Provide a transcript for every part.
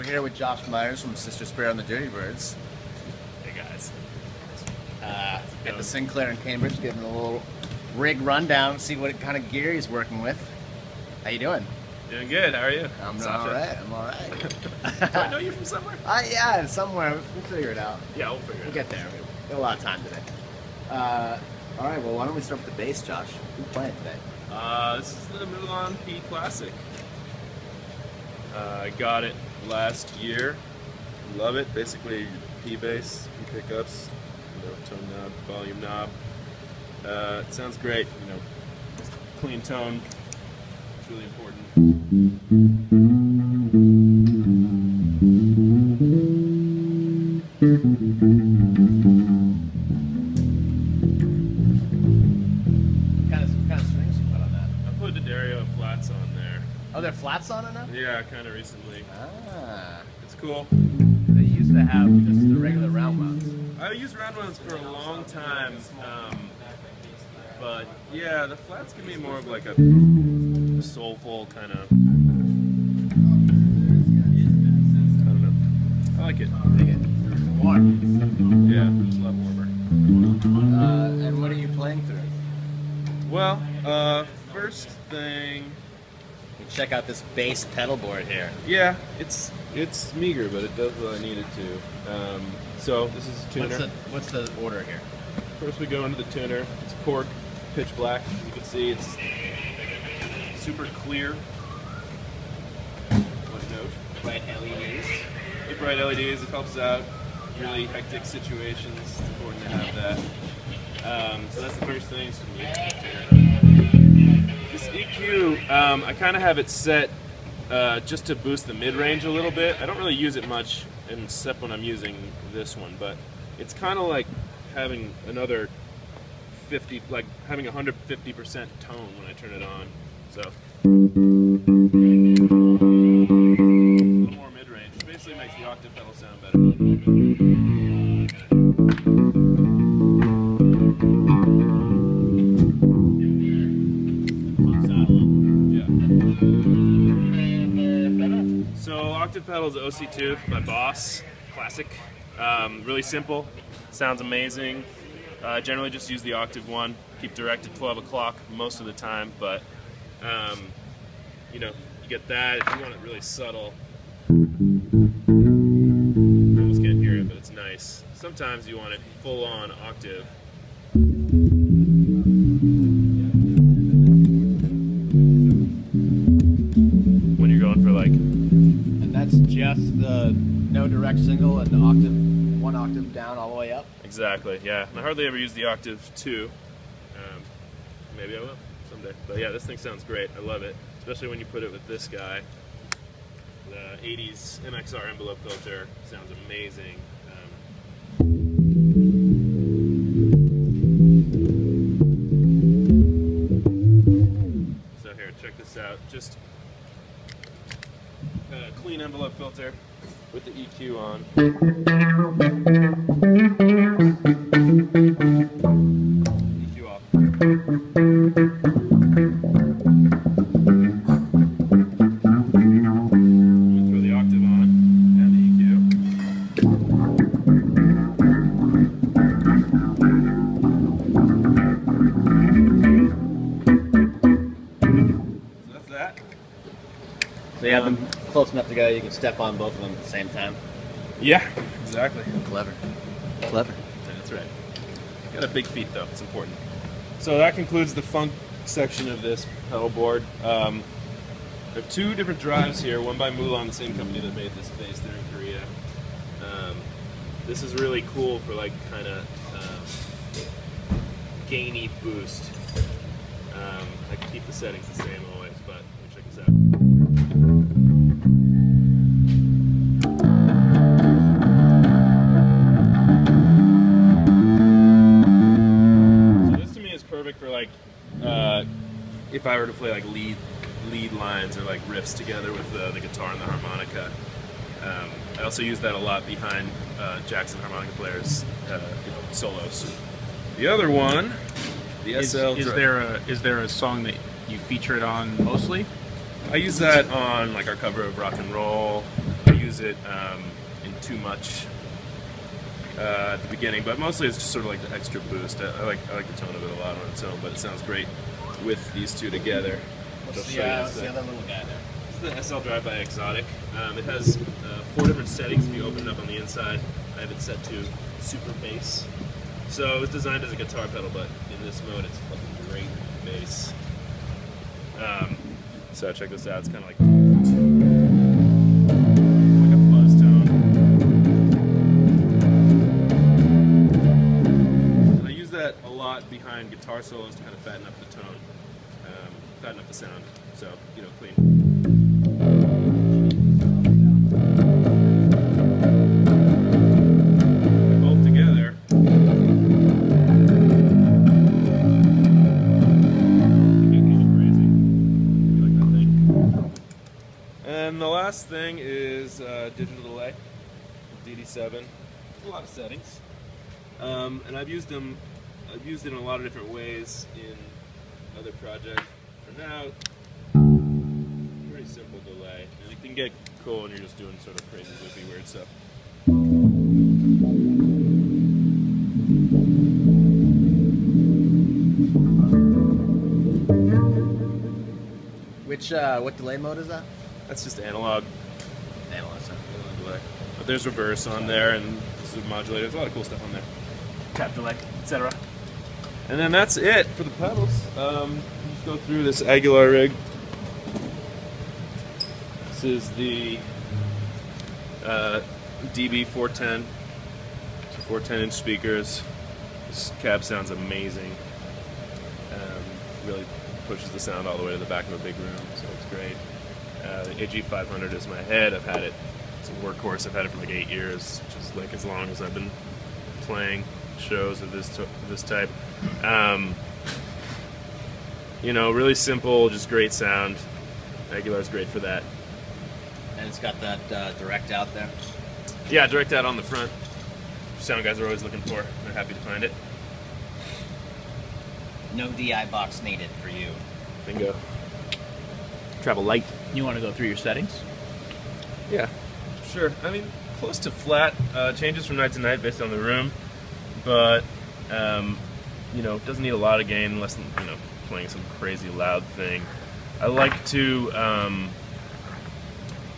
here with Josh Myers from Sparrow The Dirty Birds. Hey guys. At the Sinclair in Cambridge, getting a little rig rundown, see what kind of gear he's working with. How you doing? Doing good. How are you? I'm all right. I'm all right. Do I know you from somewhere? Yeah, somewhere. We'll figure it out. Yeah, we'll figure it out. We'll get there. We got a lot of time today. All right. Well, why don't we start with the bass, Josh? Who's playing today? This is the Mulan P Classic. I got it last year. Love it. Basically, P bass, P pickups, tone knob, volume knob. It sounds great. Clean tone. It's really important. What kind of strings you put on that? I put D'Addario flats on there. Oh, they're flats on it now? Yeah, kind of recently. Ah. It's cool. They used to have just the regular round wounds. I used round ones for a long time, but yeah, the flats give me more of like a soulful kind of. I don't know. I like it. Dig it. Warm. Yeah, it's a lot warmer. And what are you playing through? Well, first thing. Check out this bass pedal board here. Yeah, it's meager, but it does what I need it to. So this is a tuner. What's the order here? First we go into the tuner. It's cork, pitch black. As you can see, it's super clear. One note. Bright LEDs. Bright LEDs, it helps out. Really hectic situations, it's important to have that. So that's the first thing. So this EQ, I kind of have it set just to boost the mid-range a little bit. I don't really use it much except when I'm using this one, but it's kind of like having another 50, like having 150% tone when I turn it on. So a little more mid-range, which basically makes the octave pedal sound better. So Octave Pedal is OC2 by Boss, classic. Really simple, sounds amazing. Generally just use the octave one, keep direct at 12 o'clock most of the time, but you get that. If you want it really subtle, you almost can't hear it, but it's nice. Sometimes you want it full on octave. When you're going for like, and that's just the no direct single and the octave, one octave down all the way up? Exactly, yeah. And I hardly ever use the octave 2. Maybe I will someday. But yeah, this thing sounds great. I love it. Especially when you put it with this guy. The 80s MXR envelope filter sounds amazing. So here, check this out. Just a clean envelope filter with the EQ on. EQ off. Throw the octave on and the EQ. So that's that. So you have them close enough together you can step on both of them at the same time? Yeah, exactly. Clever. Clever. That's right. Got a big feet though, it's important. So that concludes the funk section of this pedal board. There are 2 different drives here, one by Mulan, the same company that made this bass there in Korea. This is really cool for like kind of gainy boost. I can keep the settings the same always, but let me check this out. Perfect for like if I were to play like lead lines or like riffs together with the guitar and the harmonica. I also use that a lot behind Jackson harmonica players' solos. The other one, the SL. Is there a song that you feature it on mostly? I use that on like our cover of Rock and Roll. I use use it in too much at the beginning, but mostly it's just sort of like the extra boost. I like the tone of it a lot on its own, but it sounds great with these two together. What's the other little guy there? This is the SL Drive by Exotic. It has 4 different settings if you open it up on the inside. I have it set to super bass. So it was designed as a guitar pedal, but in this mode it's fucking great bass. So check this out, it's kind of like a fuzz tone. And I use that a lot behind guitar solos to kind of fatten up the tone, fatten up the sound, so, you know, clean. Both together. And the last thing is digital delay, DD7. There's a lot of settings, and I've used it in a lot of different ways in other projects. For now, pretty simple delay, and it can get cool when you're just doing sort of crazy, loopy, weird stuff. What delay mode is that? That's just analog. Analog Delay. But there's reverse on there, and this is a modulator. There's a lot of cool stuff on there. Tap delay, etc. And then that's it for the pedals. Just go through this Aguilar rig. This is the DB410. So 410-inch speakers. This cab sounds amazing. Really pushes the sound all the way to the back of a big room, so it's great. The AG500 is my head. I've had it, it's a workhorse. I've had it for like 8 years, which is like as long as I've been playing shows of this type. You know, really simple, just great sound. Aguilar's great for that. And it's got that direct out there. Yeah, direct out on the front. Sound guys are always looking for. They're happy to find it. No DI box needed for you. Bingo. Travel light. You want to go through your settings? Yeah, sure. I mean, close to flat. Changes from night to night based on the room, but you know, doesn't need a lot of gain unless, you know, playing some crazy loud thing. I like to,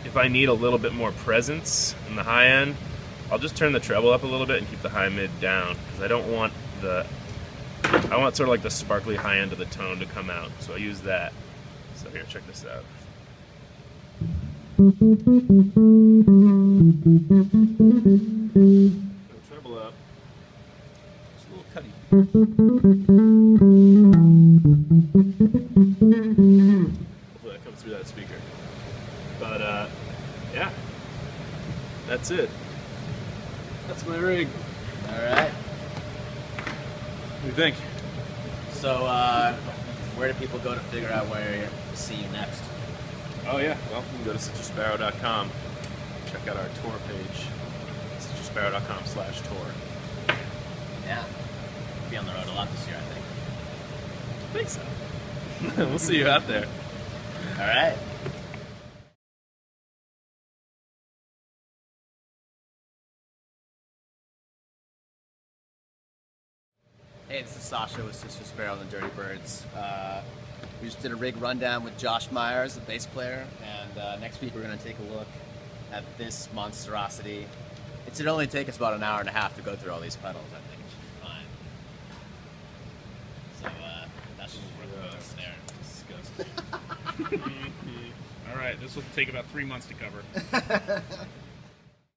if I need a little bit more presence in the high end, I'll just turn the treble up a little bit and keep the high mid down, because I don't want I want sort of like the sparkly high end of the tone to come out, so I use that. So here, check this out. Treble up. Just a little cutty. Hopefully that comes through that speaker. But yeah, that's it. That's my rig. All right. What do you think? So, where do people go to figure out where to see you next? Oh yeah, well, you can go to sparrow.com. Check out our tour page. sparrow.com/tour. Yeah. Be on the road a lot this year, I think. I think so. We'll see you out there. All right. Hey, this is Sasha with Sparrow The Dirty Birds. We just did a rig rundown with Josh Myers, the bass player, and next week we're going to take a look at this monstrosity. It should only take us about an hour and a half to go through all these pedals. I think it should be fine. So that's just there. Disgusting. All right, this will take about 3 months to cover.